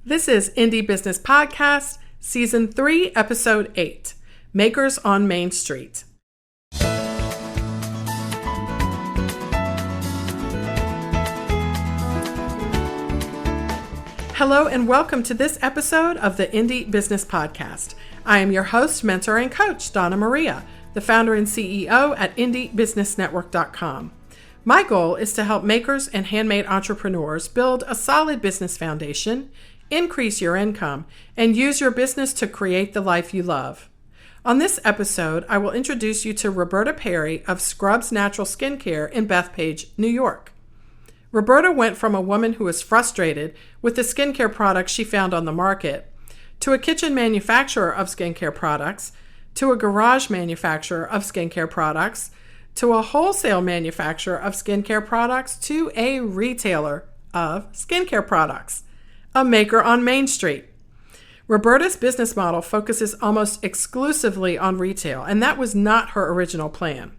This is Indie Business Podcast, Season 3, Episode 8, Makers on Main Street. Hello and welcome to this episode of the Indie Business Podcast. I am your host, mentor, and coach, Donna Maria, the founder and CEO at indiebusinessnetwork.com. My goal is to help makers and handmade entrepreneurs build a solid business foundation, increase your income, and use your business to create the life you love. On this episode, I will introduce you to Roberta Perry of Scrubz Natural Skincare in Bethpage, New York. Roberta went from a woman who was frustrated with the skincare products she found on the market, to a kitchen manufacturer of skincare products, to a garage manufacturer of skincare products, to a wholesale manufacturer of skincare products, to a retailer of skincare products, a maker on Main Street. Roberta's business model focuses almost exclusively on retail, and that was not her original plan.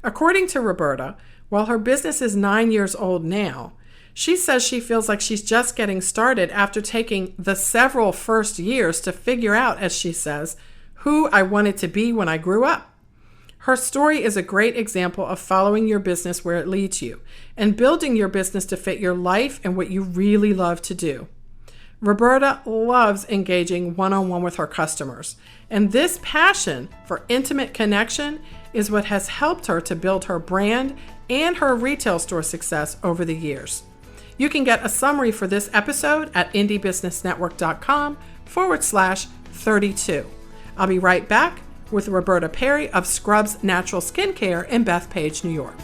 According to Roberta, while her business is 9 years old now, she says she feels like she's just getting started after taking the several first years to figure out, as she says, who I wanted to be when I grew up. Her story is a great example of following your business where it leads you and building your business to fit your life and what you really love to do. Roberta loves engaging one-on-one with her customers, and this passion for intimate connection is what has helped her to build her brand and her retail store success over the years. You can get a summary for this episode at indiebusinessnetwork.com/32. I'll be right back with Roberta Perry of Scrubz Natural Skincare in Bethpage, New York.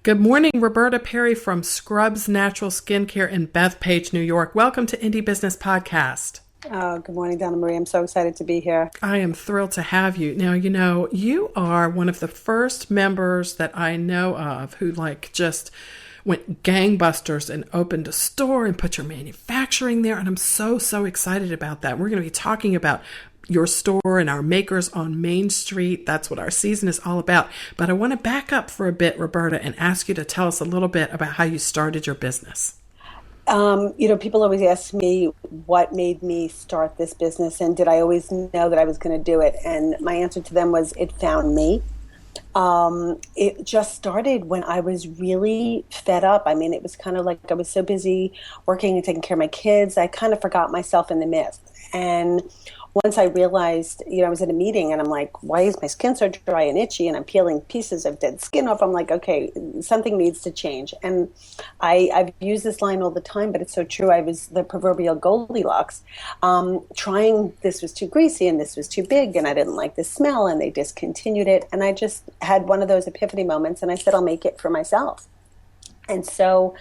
Good morning, Roberta Perry from Scrubz Natural Skincare in Bethpage, New York. Welcome to Indie Business Podcast. Oh, good morning, Donna Marie. I'm so excited to be here. I am thrilled to have you. Now, you are one of the first members that I know of who just went gangbusters and opened a store and put your manufacturing there. And I'm so excited about that. We're going to be talking about your store and our makers on Main Street. That's what our season is all about. But I want to back up for a bit, Roberta, and ask you to tell us a little bit about how you started your business. People always ask me what made me start this business and did I always know that I was going to do it? And my answer to them was it found me. It just started when I was really fed up. I mean, it was kind of like I was so busy working and taking care of my kids, I kind of forgot myself in the midst. And once I realized, I was at a meeting and I'm like, why is my skin so dry and itchy? And I'm peeling pieces of dead skin off. I'm like, okay, something needs to change. And I've used this line all the time, but it's so true. I was the proverbial Goldilocks, trying, this was too greasy and this was too big and I didn't like the smell and they discontinued it. And I just had one of those epiphany moments and I said, I'll make it for myself. And so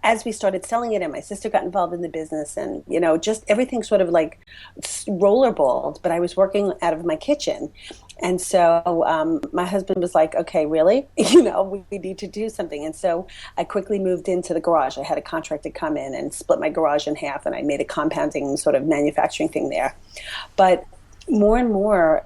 as we started selling it and my sister got involved in the business and, just everything sort of like rollerballed, but I was working out of my kitchen. And so my husband was like, okay, really? We need to do something. And so I quickly moved into the garage. I had a contractor come in and split my garage in half and I made a compounding sort of manufacturing thing there. But more and more,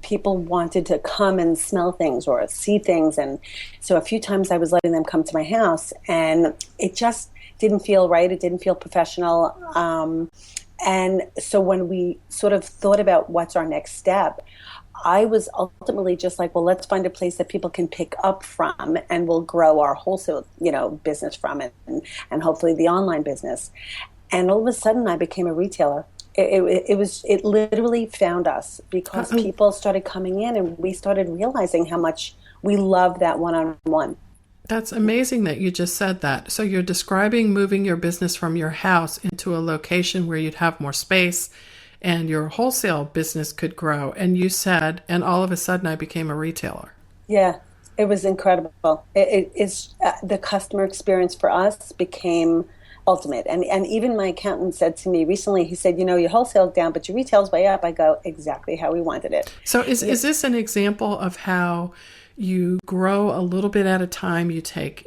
people wanted to come and smell things or see things. And so a few times I was letting them come to my house and it just didn't feel right. It didn't feel professional. And so when we sort of thought about what's our next step, I was ultimately just like, well, let's find a place that people can pick up from and we'll grow our wholesale, business from it and hopefully the online business. And all of a sudden I became a retailer. It literally found us because people started coming in and we started realizing how much we love that one-on-one. That's amazing that you just said that. So you're describing moving your business from your house into a location where you'd have more space and your wholesale business could grow. And you said, and all of a sudden I became a retailer. Yeah, it was incredible. It's the customer experience for us became ultimate. And even my accountant said to me recently, he said, your wholesale's down, but your retail's way up. I go, exactly how we wanted it. So is this an example of how you grow a little bit at a time? You take,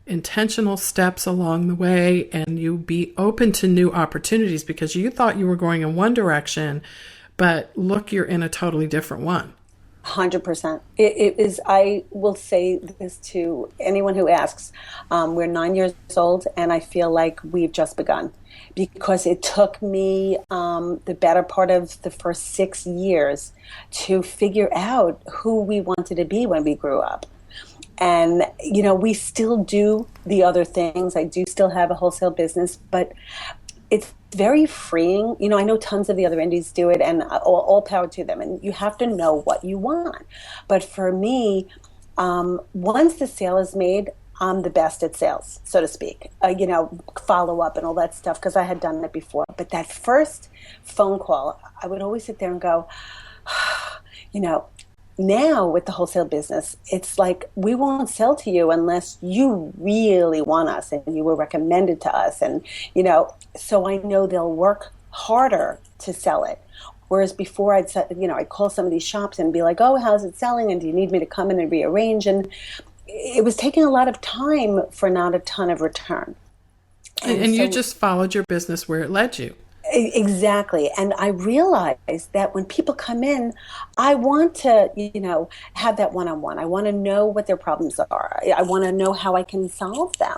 intentional steps along the way and you be open to new opportunities because you thought you were going in one direction, but look, you're in a totally different one. 100%. It is, I will say this to anyone who asks. We're 9 years old, and I feel like we've just begun because it took me the better part of the first 6 years to figure out who we wanted to be when we grew up. And, we still do the other things. I do still have a wholesale business, but it's very freeing. I know tons of the other indies do it, and all power to them. And you have to know what you want. But for me, once the sale is made, I'm the best at sales, so to speak. Follow up and all that stuff, because I had done it before. But that first phone call, I would always sit there and go, now with the wholesale business, it's like we won't sell to you unless you really want us and you were recommended to us. And, so I know they'll work harder to sell it. Whereas before I'd call some of these shops and be like, oh, how's it selling? And do you need me to come in and rearrange? And it was taking a lot of time for not a ton of return. And so, you just followed your business where it led you. Exactly. And I realized that when people come in, I want to, have that one-on-one. I want to know what their problems are. I want to know how I can solve them.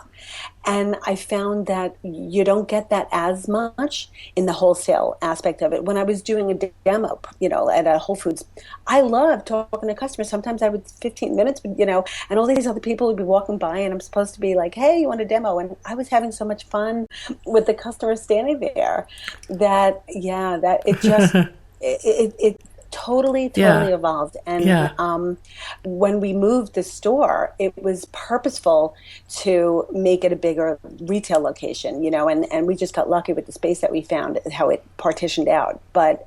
And I found that you don't get that as much in the wholesale aspect of it. When I was doing a demo, at a Whole Foods, I loved talking to customers. Sometimes I would 15 minutes, and all these other people would be walking by, and I'm supposed to be like, hey, you want a demo? And I was having so much fun with the customers standing there that it just, it totally evolved. And when we moved the store, it was purposeful to make it a bigger retail location, and we just got lucky with the space that we found, how it partitioned out. But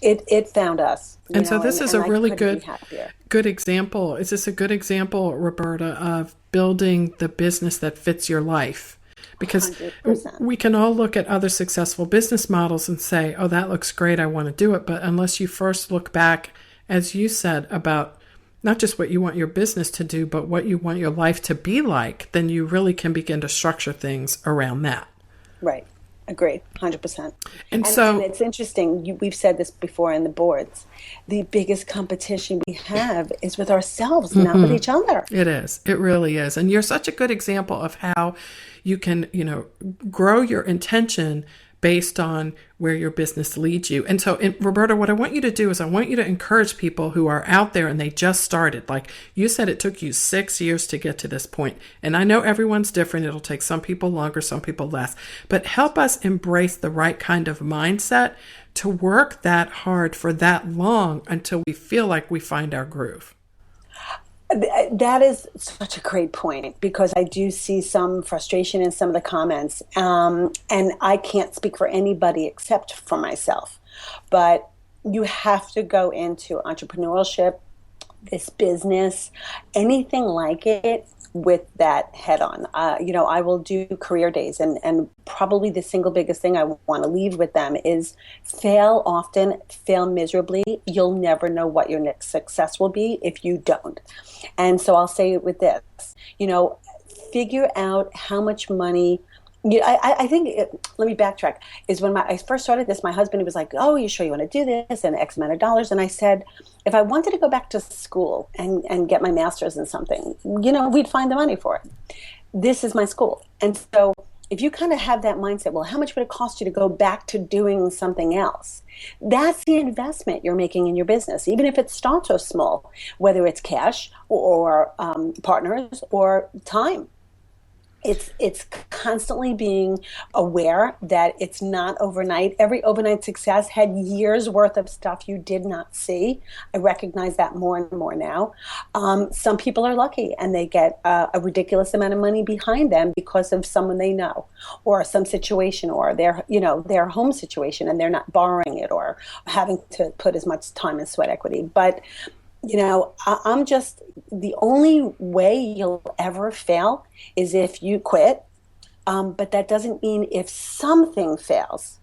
it found us. And so this is a really good example. Is this a good example, Roberta, of building the business that fits your life? Because 100%. We can all look at other successful business models and say, oh, that looks great, I want to do it. But unless you first look back, as you said, about not just what you want your business to do, but what you want your life to be like, then you really can begin to structure things around that. Right. Agreed. 100%. And so it's interesting. We've said this before in the boards. The biggest competition we have is with ourselves, not with each other. It is. It really is. And you're such a good example of how you can, grow your intention based on where your business leads you. And so, Roberta, what I want you to do is I want you to encourage people who are out there and they just started. Like you said, it took you 6 years to get to this point. And I know everyone's different. It'll take some people longer, some people less. But help us embrace the right kind of mindset to work that hard for that long until we feel like we find our groove. That is such a great point, because I do see some frustration in some of the comments. And I can't speak for anybody except for myself. But you have to go into entrepreneurship, this business, anything like it, with that head on. I will do career days, and probably the single biggest thing I want to leave with them is fail often, fail miserably. You'll never know what your next success will be if you don't. And so I'll say it with this, figure out how much money. I think, let me backtrack, is when I first started this, my husband was like, oh, you sure you want to do this, and X amount of dollars. And I said, if I wanted to go back to school and get my master's in something, we'd find the money for it. This is my school. And so if you kind of have that mindset, well, how much would it cost you to go back to doing something else? That's the investment you're making in your business, even if it starts so small, whether it's cash or partners or time. It's constantly being aware that it's not overnight. Every overnight success had years worth of stuff you did not see. I recognize that more and more now. Some people are lucky and they get a ridiculous amount of money behind them because of someone they know, or some situation, or their home situation, and they're not borrowing it or having to put as much time and sweat equity. But I'm just, the only way you'll ever fail is if you quit. But that doesn't mean if something fails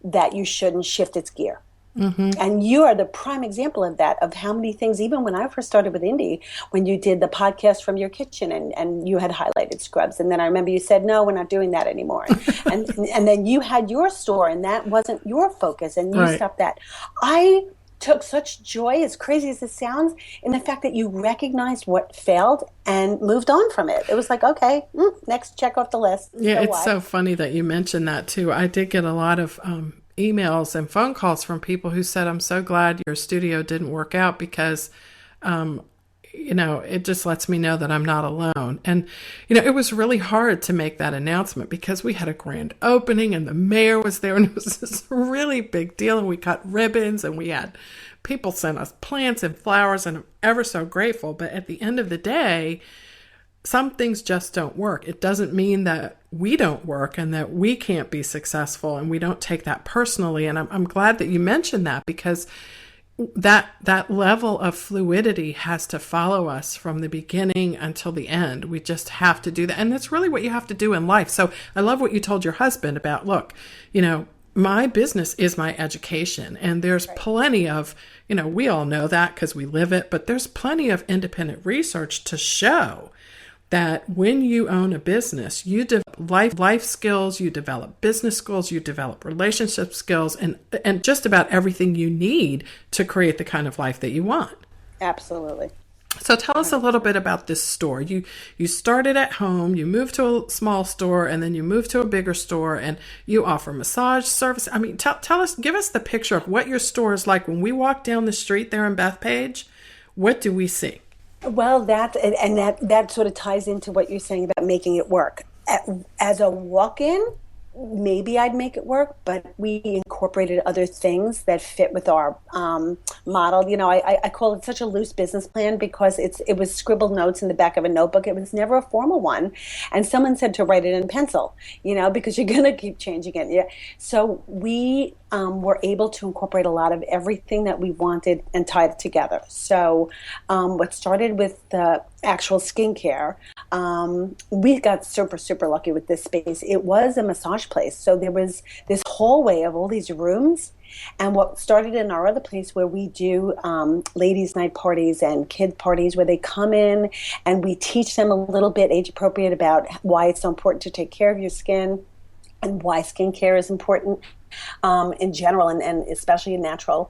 that you shouldn't shift its gear. Mm-hmm. And you are the prime example of that, of how many things, even when I first started with Indy, when you did the podcast from your kitchen and you had highlighted Scrubz. And then I remember you said, no, we're not doing that anymore. And then you had your store and that wasn't your focus and you stopped that. I took such joy, as crazy as it sounds, in the fact that you recognized what failed and moved on from it. It was like, okay, next, check off the list. Yeah, So it's what? so funny that you mentioned that too. I did get a lot of emails and phone calls from people who said, I'm so glad your studio didn't work out because, it just lets me know that I'm not alone. And, it was really hard to make that announcement because we had a grand opening and the mayor was there and it was this really big deal. And we cut ribbons and we had people send us plants and flowers, and I'm ever so grateful. But at the end of the day, some things just don't work. It doesn't mean that we don't work and that we can't be successful, and we don't take that personally. And I'm glad that you mentioned that, because that level of fluidity has to follow us from the beginning until the end. We just have to do that. And that's really what you have to do in life. So I love what you told your husband about, look, my business is my education, and there's plenty of, we all know that because we live it, but there's plenty of independent research to show that when you own a business, you develop life skills, you develop business skills, you develop relationship skills, and just about everything you need to create the kind of life that you want. Absolutely. So tell us a little bit about this store. You started at home, you moved to a small store, and then you moved to a bigger store, and you offer massage service. I mean, tell us, give us the picture of what your store is like. When we walk down the street there in Bethpage, what do we see? Well, that sort of ties into what you're saying about making it work. As a walk-in, maybe I'd make it work, but we incorporated other things that fit with our model. I call it such a loose business plan because it was scribbled notes in the back of a notebook. It was never a formal one. And someone said to write it in pencil, because you're going to keep changing it. Yeah. So we were able to incorporate a lot of everything that we wanted and tied it together. So what started with the actual skincare, we got super, super lucky with this space. It was a massage place. So there was this hallway of all these rooms. And what started in our other place where we do ladies' night parties and kid parties where they come in and we teach them a little bit age appropriate about why it's so important to take care of your skin and why skincare is important in general and especially in natural.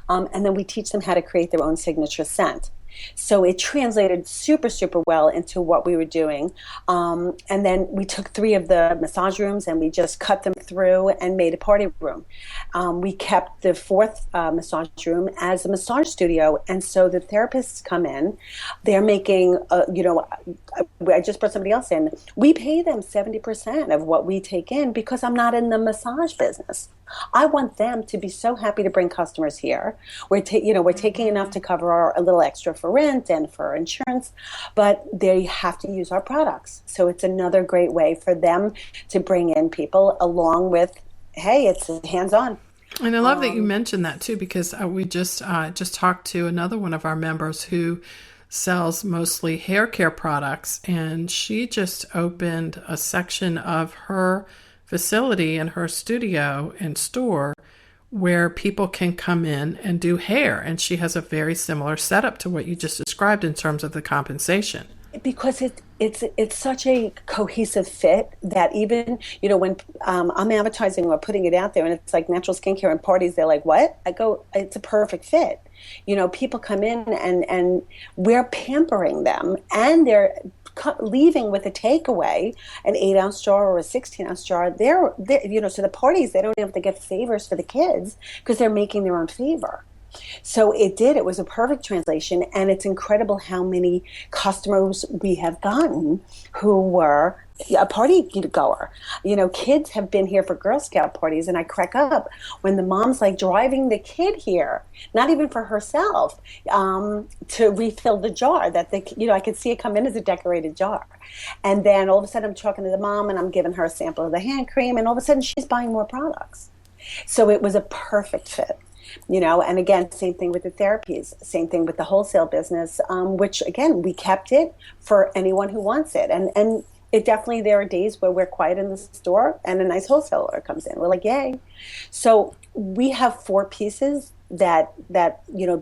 And then we teach them how to create their own signature scent. So it translated super, super well into what we were doing. And then we took 3 of the massage rooms and we just cut them through and made a party room. We kept the 4th massage room as a massage studio. And so the therapists come in, they're making, I just brought somebody else in. We pay them 70% of what we take in because I'm not in the massage business. I want them to be so happy to bring customers here. We're taking enough to cover a little extra for rent and for insurance, but they have to use our products. So it's another great way for them to bring in people along with, hey, it's hands-on. And I love that you mentioned that too, because we just talked to another one of our members who sells mostly hair care products, and she just opened a section of her facility in her studio and store where people can come in and do hair. And she has a very similar setup to what you just described in terms of the compensation. Because it's such a cohesive fit that even, when I'm advertising or putting it out there and it's like natural skincare and parties, they're like, what? I go, it's a perfect fit. People come in and we're pampering them and they're leaving with a takeaway, an 8-ounce jar or a 16-ounce jar. They're so the parties, they don't have to get favors for the kids because they're making their own favor. So it was a perfect translation, and it's incredible how many customers we have gotten who were a party goer. Kids have been here for Girl Scout parties, and I crack up when the mom's like driving the kid here, not even for herself, to refill the jar that I could see it come in as a decorated jar. And then all of a sudden I'm talking to the mom and I'm giving her a sample of the hand cream, and all of a sudden she's buying more products. So it was a perfect fit. And again, same thing with the therapies, same thing with the wholesale business, which again, we kept it for anyone who wants it. And it definitely, there are days where we're quiet in the store and a nice wholesaler comes in. We're like, yay. So we have 4 pieces that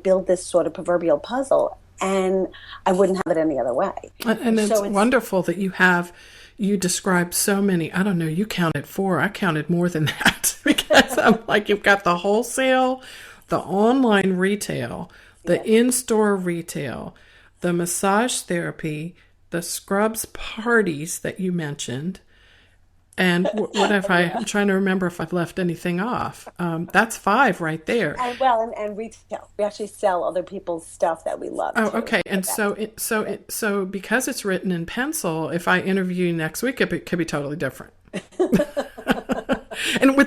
build this sort of proverbial puzzle, and I wouldn't have it any other way. And it's wonderful that you described so many. I don't know, you counted 4. I counted more than that because I'm like, you've got the wholesale, the online retail, the in-store retail, the massage therapy, the Scrubz parties that you mentioned, and what if I'm trying to remember if I've left anything off. That's 5 right there. And retail. We actually sell other people's stuff that we love. Oh, too. okay. And so because it's written in pencil, if I interview you next week, it could be totally different.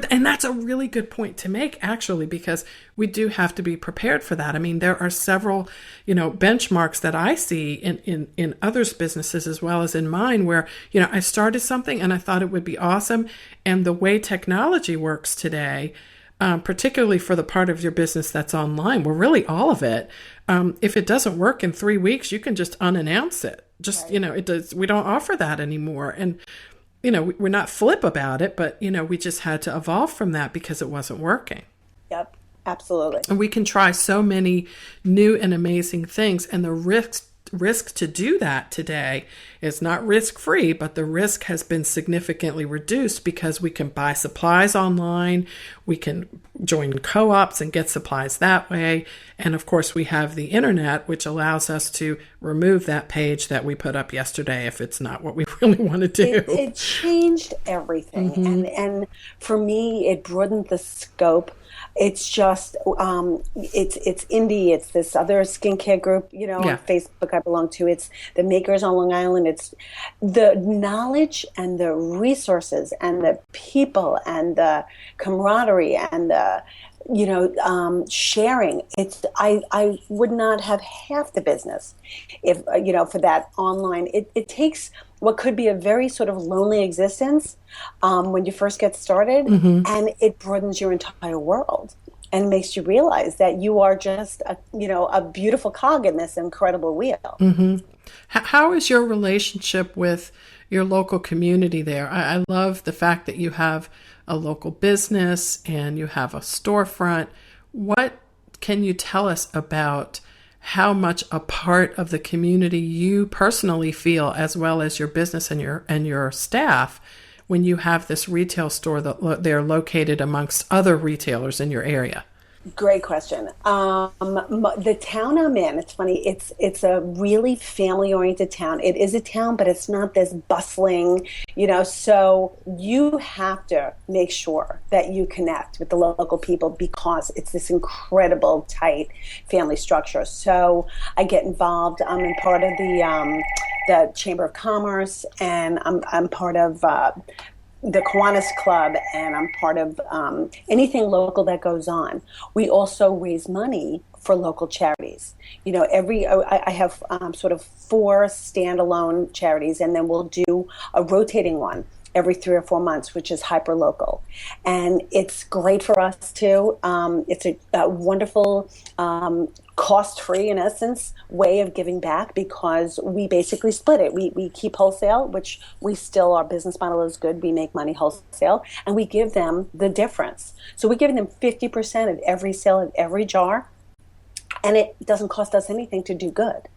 And that's a really good point to make, actually, because we do have to be prepared for that. I mean, there are several, benchmarks that I see in others' businesses as well as in mine where, I started something and I thought it would be awesome. And the way technology works today, particularly for the part of your business that's online, well, really all of it, if it doesn't work in 3 weeks, you can just unannounce it. It does. We don't offer that anymore. And we're not flip about it, but, we just had to evolve from that because it wasn't working. Yep, absolutely. And we can try so many new and amazing things. And the risk to do that today is not risk-free, but the risk has been significantly reduced because we can buy supplies online. We can join co-ops and get supplies that way. And of course, we have the internet, which allows us to remove that page that we put up yesterday if it's not what we really want to do. It changed everything. Mm-hmm. And for me, it broadened the scope. It's just, it's indie. It's this other skincare group, on Facebook I belong to. It's the makers on Long Island. It's the knowledge and the resources and the people and the camaraderie and the, sharing. I would not have half the business if, for that online. It takes what could be a very sort of lonely existence when you first get started, mm-hmm. and it broadens your entire world and makes you realize that you are just a beautiful cog in this incredible wheel. Mm-hmm. How is your relationship with your local community there? I love the fact that you have a local business and you have a storefront. What can you tell us about how much a part of the community you personally feel, as well as your business and your staff, when you have this retail store that they're located amongst other retailers in your area? Great question. The town I'm in, it's funny, it's a really family-oriented town. It is a town, but it's not this bustling, so you have to make sure that you connect with the local people because it's this incredible, tight family structure. So I get involved. I'm in part of the Chamber of Commerce, and I'm part of the Kiwanis Club, and I'm part of anything local that goes on. We also raise money for local charities. I have sort of 4 standalone charities, and then we'll do a rotating one every 3 or 4 months, which is hyper local. And it's great for us too. It's a wonderful, cost-free, in essence, way of giving back because we basically split it. We keep wholesale, which our business model is good. We make money wholesale, and we give them the difference. So we give them 50% of every sale of every jar, and it doesn't cost us anything to do good.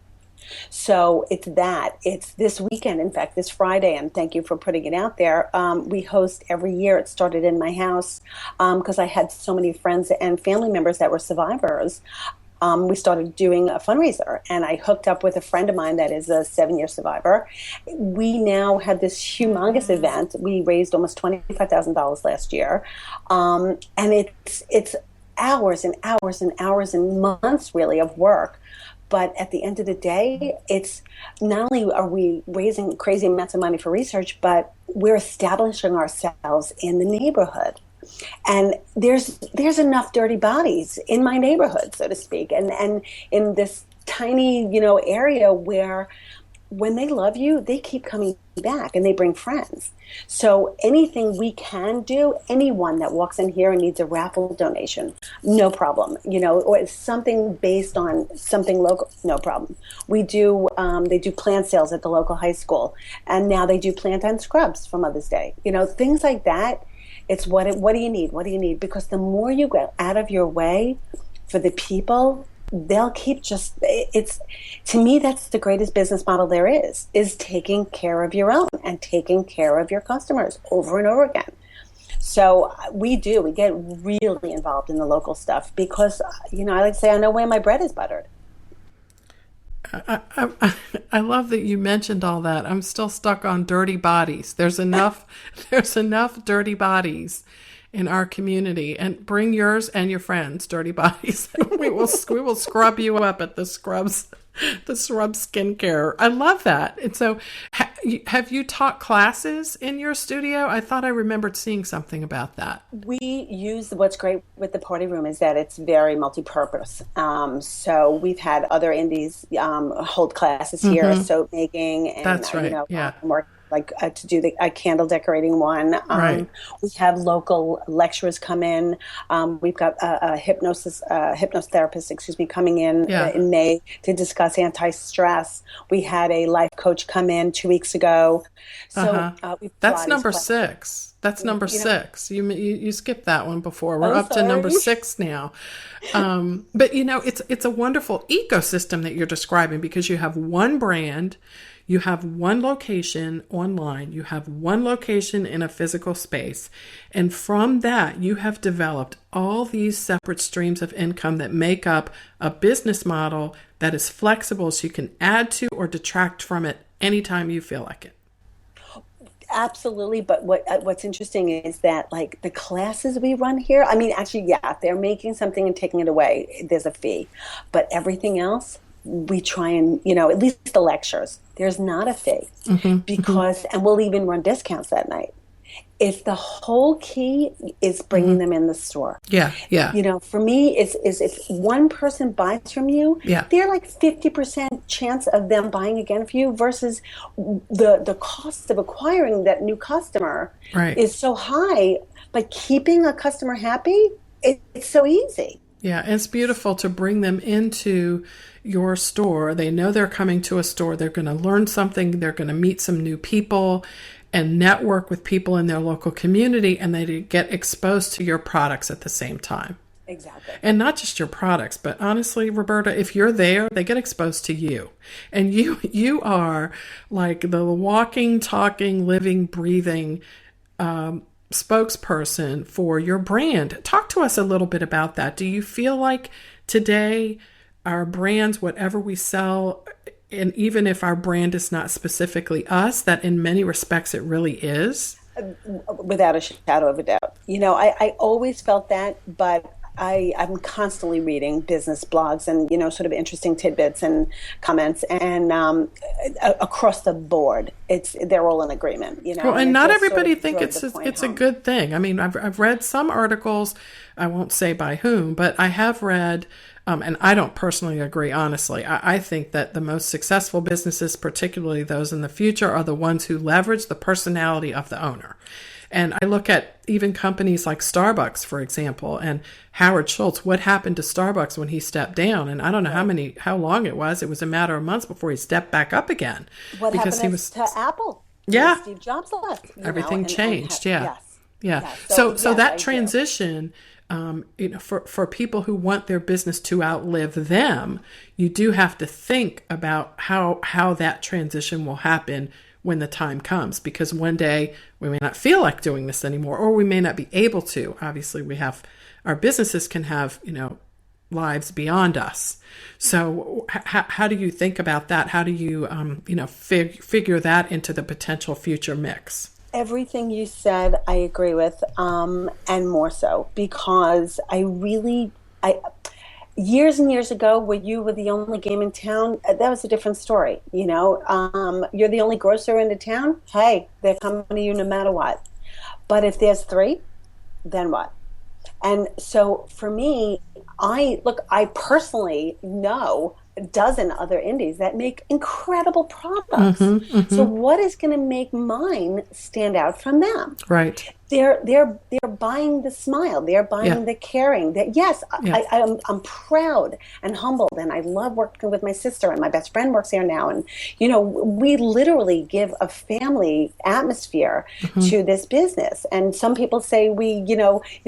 So it's this weekend, in fact, this Friday, and thank you for putting it out there. We host every year. It started in my house because I had so many friends and family members that were survivors. We started doing a fundraiser, and I hooked up with a friend of mine that is a 7-year survivor. We now had this humongous event. We raised almost $25,000 last year, and it's hours and hours and hours and months, really, of work. But at the end of the day, it's not only are we raising crazy amounts of money for research, but we're establishing ourselves in the neighborhood. And there's enough dirty bodies in my neighborhood, so to speak, and in this tiny, area where when they love you, they keep coming back and they bring friends. So anything we can do, anyone that walks in here and needs a raffle donation, no problem. Or it's something based on something local, no problem. We do, they do plant sales at the local high school, and now they do plant on Scrubz for Mother's Day. Things like that. It's what do you need? What do you need? Because the more you go out of your way for the people, they'll keep to me, that's the greatest business model there is taking care of your own and taking care of your customers over and over again. So we get really involved in the local stuff because, I like to say, I know where my bread is buttered. I love that you mentioned all that. I'm still stuck on dirty bodies. There's enough dirty bodies in our community, and bring yours and your friends' dirty bodies. we will scrub you up at the Scrubz skincare. I love that. And so have you taught classes in your studio? I thought I remembered seeing something about that. We use, what's great with the party room is that it's very multi-purpose. So we've had other indies hold classes here, soap making, and that's right. More to do the candle decorating one. Right. We have local lecturers come in. We've got a hypnotherapist, coming in in May to discuss anti-stress. We had a life coach come in 2 weeks ago. So that's number 6. That's number 6. You skipped that one before. We're up to number 6 now. But it's a wonderful ecosystem that you're describing, because you have one brand. You have one location online, you have one location in a physical space, and from that you have developed all these separate streams of income that make up a business model that is flexible, so you can add to or detract from it anytime you feel like it. Absolutely. But what's interesting is that, like, the classes we run here, actually, if they're making something and taking it away, there's a fee, but everything else, we try and, at least the lectures, there's not a fee, because, and we'll even run discounts that night. If the whole key is bringing them in the store. Yeah. For me, is if one person buys from you, they're like 50% chance of them buying again for you, versus the cost of acquiring that new customer is so high, but keeping a customer happy, it's so easy. Yeah, it's beautiful to bring them into your store. They know they're coming to a store. They're going to learn something. They're going to meet some new people and network with people in their local community, and they get exposed to your products at the same time. Exactly. And not just your products, but honestly, Roberta, if you're there, they get exposed to you. And you are like the walking, talking, living, breathing spokesperson for your brand. Talk to us a little bit about that. Do you feel like today our brands, whatever we sell, and even if our brand is not specifically us, that in many respects it really is? Without a shadow of a doubt. I always felt that, but I'm constantly reading business blogs and, sort of interesting tidbits and comments, and across the board, they're all in agreement, Well, and not everybody think it's a good thing. I've read some articles, I won't say by whom, but I have read, and I don't personally agree, honestly. I think that the most successful businesses, particularly those in the future, are the ones who leverage the personality of the owner. And I look at even companies like Starbucks, for example, and Howard Schultz. What happened to Starbucks when he stepped down? And I don't know how long it was. It was a matter of months before he stepped back up again. What happened to Apple? Yeah. Steve Jobs left. Everything changed. Yeah. So that transition, for people who want their business to outlive them, you do have to think about how that transition will happen when the time comes, because one day we may not feel like doing this anymore, or we may not be able to. Obviously, our businesses can have, lives beyond us. So how do you think about that? How do you, figure that into the potential future mix? Everything you said, I agree with, and more so, because years and years ago, when you were the only game in town, that was a different story. You're the only grocer in the town. Hey, they're coming to you no matter what. But if there's 3, then what? And so for me, I personally know a dozen other indies that make incredible products. So what is going to make mine stand out from them? Right. They're buying the smile. They're buying the caring. That yes, I'm proud and humbled, and I love working with my sister, and my best friend works here now, and we literally give a family atmosphere to this business. And some people say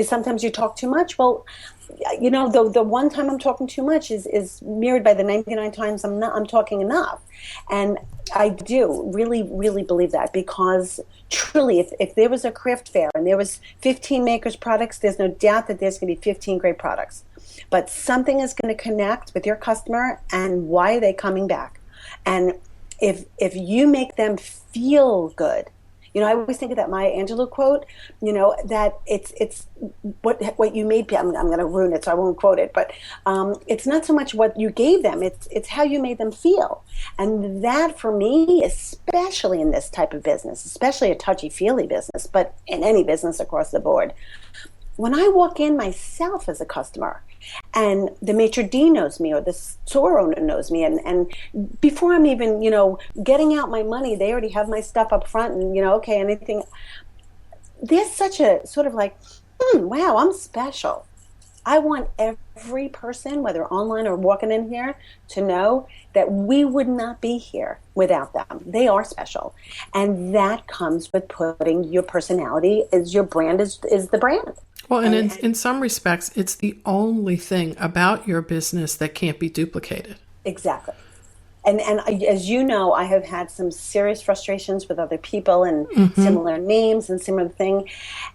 sometimes you talk too much. Well, the one time I'm talking too much is mirrored by the 99 times I'm talking enough. And I do really, really believe that, because truly, if there was a craft fair and there was 15 makers products, there's no doubt that there's going to be 15 great products. But something is going to connect with your customer, and why are they coming back? And if you make them feel good, I always think of that Maya Angelou quote, that it's what you made. I'm going to ruin it, so I won't quote it. But it's not so much what you gave them; it's how you made them feel. And that, for me, especially in this type of business, especially a touchy-feely business, but in any business across the board, when I walk in myself as a customer, and the maitre d' knows me, or the store owner knows me, and before I'm even, getting out my money, they already have my stuff up front, and, okay, anything. There's such a sort of like, wow, I'm special. I want every person, whether online or walking in here, to know that we would not be here without them. They are special. And that comes with putting your personality, as your brand is the brand. Well, and in some respects, it's the only thing about your business that can't be duplicated. Exactly. And as you know, I have had some serious frustrations with other people and similar names and similar thing.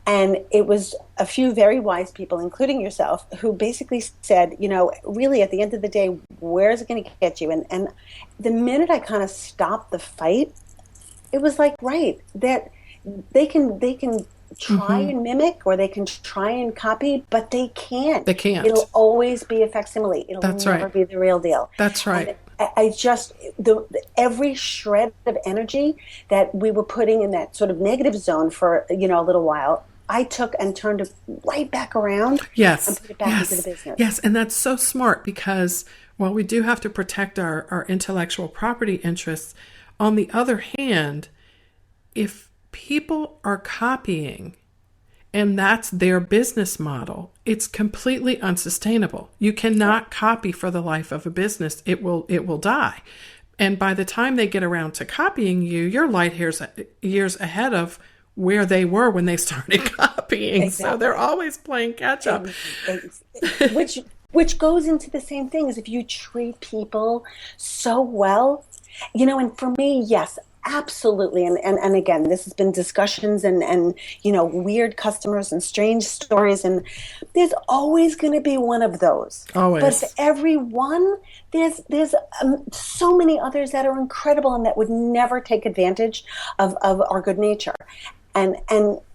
And it was a few very wise people, including yourself, who basically said, really at the end of the day, where is it going to get you? And the minute I kind of stopped the fight, it was like, right, that they can try and mimic, or they can try and copy, but they can't. They can't. It'll always be a facsimile. It'll never be the real deal. That's right. And I just, every shred of energy that we were putting in that sort of negative zone for, a little while, I took and turned it right back around. Yes. And put it back into the business. Yes. And that's so smart, because while we do have to protect our intellectual property interests, on the other hand, if people are copying and that's their business model, it's completely unsustainable. You cannot copy for the life of a business. It will die. And by the time they get around to copying you, you're light years ahead of where they were when they started copying. Exactly. So they're always playing catch up. Which goes into the same thing as if you treat people so well, and for me, yes, absolutely. And again, this has been discussions and weird customers and strange stories. And there's always going to be one of those. Always. But for every one, there's so many others that are incredible and that would never take advantage of our good nature. And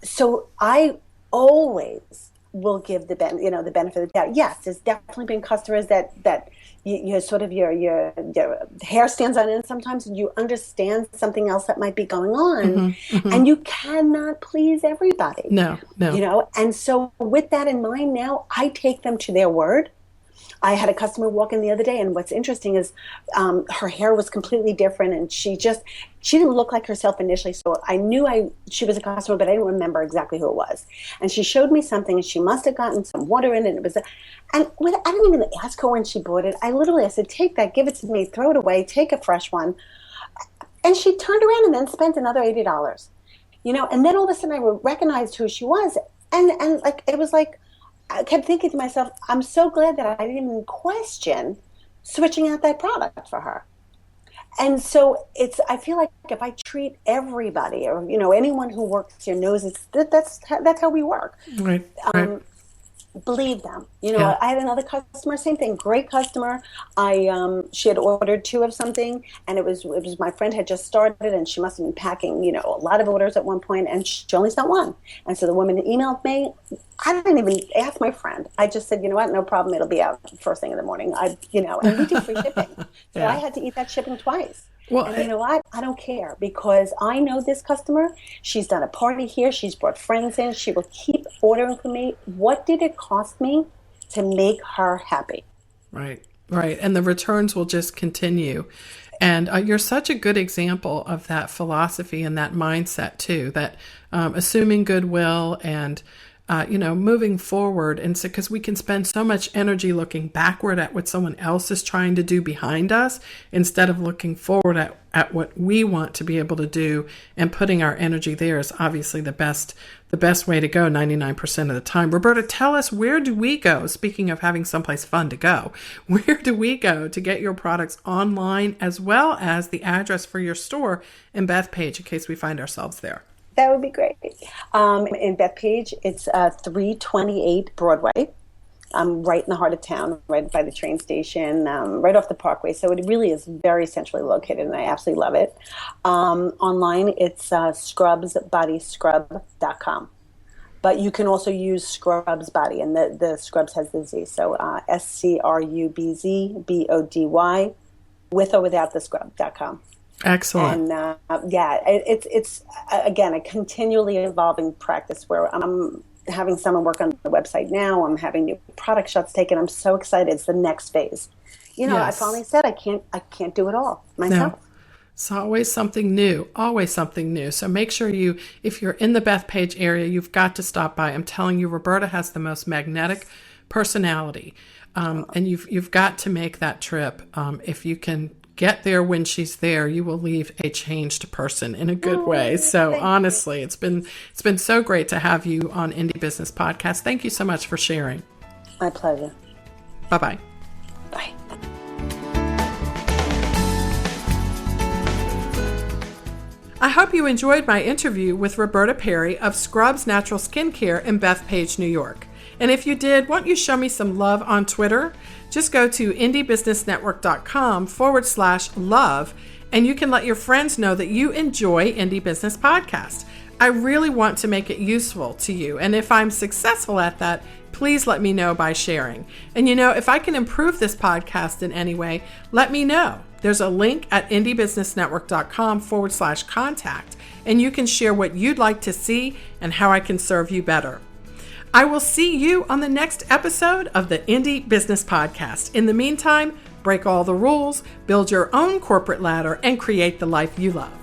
so I always will give the benefit of the doubt. Yes, there's definitely been customers that you sort of your hair stands on end sometimes, and you understand something else that might be going on, and you cannot please everybody. No. And so with that in mind, now I take them to their word. I had a customer walk in the other day, and what's interesting is her hair was completely different, and she didn't look like herself initially, so I knew she was a customer, but I didn't remember exactly who it was. And she showed me something, and she must have gotten some water in it. I didn't even ask her when she bought it. I said, take that, give it to me, throw it away, take a fresh one. And she turned around and then spent another $80. And then all of a sudden I recognized who she was, and it was like, I kept thinking to myself, I'm so glad that I didn't even question switching out that product for her. And so I feel like if I treat everybody, or anyone who works here knows that's how we work. Right. Believe them. Yeah. I had another customer, same thing, great customer. She had ordered 2 of something, and it was my friend had just started, and she must have been packing, a lot of orders at one point, and she only sent 1. And so the woman emailed me. I didn't even ask my friend. I just said, what, no problem, it'll be out first thing in the morning. And we do free shipping. So I had to eat that shipping twice. Well, and you know what? I don't care, because I know this customer. She's done a party here. She's brought friends in. She will keep ordering from me. What did it cost me to make her happy? Right. And the returns will just continue. And you're such a good example of that philosophy and that mindset too, that assuming goodwill and moving forward. And so, because we can spend so much energy looking backward at what someone else is trying to do behind us, instead of looking forward at what we want to be able to do, and putting our energy there is obviously the best way to go 99% of the time. Roberta, tell us, where do we go? Speaking of having someplace fun to go, where do we go to get your products online, as well as the address for your store in Bethpage in case we find ourselves there? That would be great. In Bethpage, it's 328 Broadway. Right in the heart of town, right by the train station, right off the Parkway. So it really is very centrally located, and I absolutely love it. Online, it's scrubzbodyscrub.com. But you can also use Scrubz Body, and the Scrubz has the Z. So SCRUBZBODY, with or without the scrub.com. Excellent. And it's again a continually evolving practice where I'm having someone work on the website now. I'm having new product shots taken. I'm so excited. It's the next phase. Yes. I finally said I can't do it all myself. No. It's always something new. Always something new. So make sure if you're in the Bethpage area, you've got to stop by. I'm telling you, Roberta has the most magnetic personality, and you've got to make that trip. If you can get there when she's there, you will leave a changed person in a good way. So honestly, it's been so great to have you on Indie Business Podcast. Thank you so much for sharing. My pleasure. Bye-bye. Bye. I hope you enjoyed my interview with Roberta Perry of Scrubz Natural Skincare in Bethpage, New York. And if you did, won't you show me some love on Twitter? Just go to indiebusinessnetwork.com/love, and you can let your friends know that you enjoy Indie Business Podcast. I really want to make it useful to you. And if I'm successful at that, please let me know by sharing. And if I can improve this podcast in any way, let me know. There's a link at indiebusinessnetwork.com/contact, and you can share what you'd like to see and how I can serve you better. I will see you on the next episode of the Indie Business Podcast. In the meantime, break all the rules, build your own corporate ladder, and create the life you love.